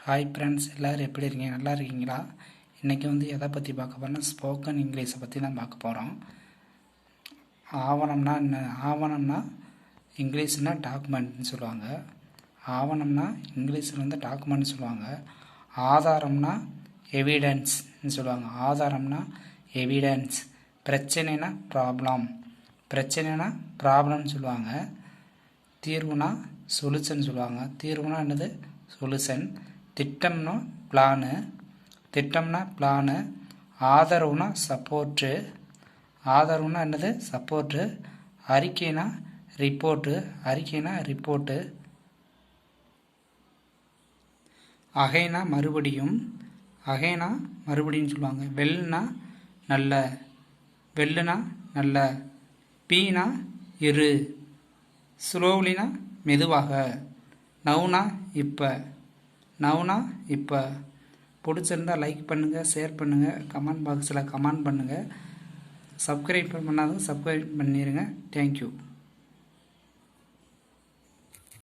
Hi friends, எல்லோரும் எப்படி இருக்கீங்க? நல்லா இருக்கீங்களா? இன்றைக்கி எதை பற்றி பார்க்க போகிறோம்னா ஸ்போக்கன் இங்கிலீஷை பற்றி தான் பார்க்க போகிறோம். ஆவணம்னா என்ன? ஆவணம்னா இங்கிலீஷ்னால் டாக்குமெண்ட்னு சொல்லுவாங்க. ஆவணம்னா இங்கிலீஷில் டாக்குமெண்ட்னு சொல்லுவாங்க. ஆதாரம்னா எவிடன்ஸ்ன்னு சொல்லுவாங்க. ஆதாரம்னா எவிடன்ஸ். பிரச்சனைனா ப்ராப்ளம். பிரச்சனைனா ப்ராப்ளம்னு சொல்லுவாங்க. தீர்வுனா சொல்யூஷன் சொல்லுவாங்க. தீர்வுனா என்னது? சொல்யூஷன். திட்டம்னா பிளானு. திட்டம்னா பிளானு. ஆதரவுனா சப்போர்ட்டு. ஆதரவுனா என்னது? சப்போர்ட்டு. அறிக்கைனா ரிப்போர்ட்டு. அறிக்கைனா ரிப்போர்ட்டு. அகைனா மறுபடியும். அகைனா மறுபடியும் சொல்லுவாங்க. வெல்னா நல்ல. வெல்லுனா நல்ல. பீனா இரு. ஸ்லோவ்லினா மெதுவாக. நவுனா இப்போ. நவுனா இப்போ. பிடிச்சிருந்தால் லைக் பண்ணுங்கள், ஷேர் பண்ணுங்கள், கமெண்ட் பாக்ஸில் கமெண்ட் பண்ணுங்கள். சப்ஸ்கிரைப் பண்ணாதவங்க சப்ஸ்கிரைப் பண்ணிடுங்க. தேங்க்யூ.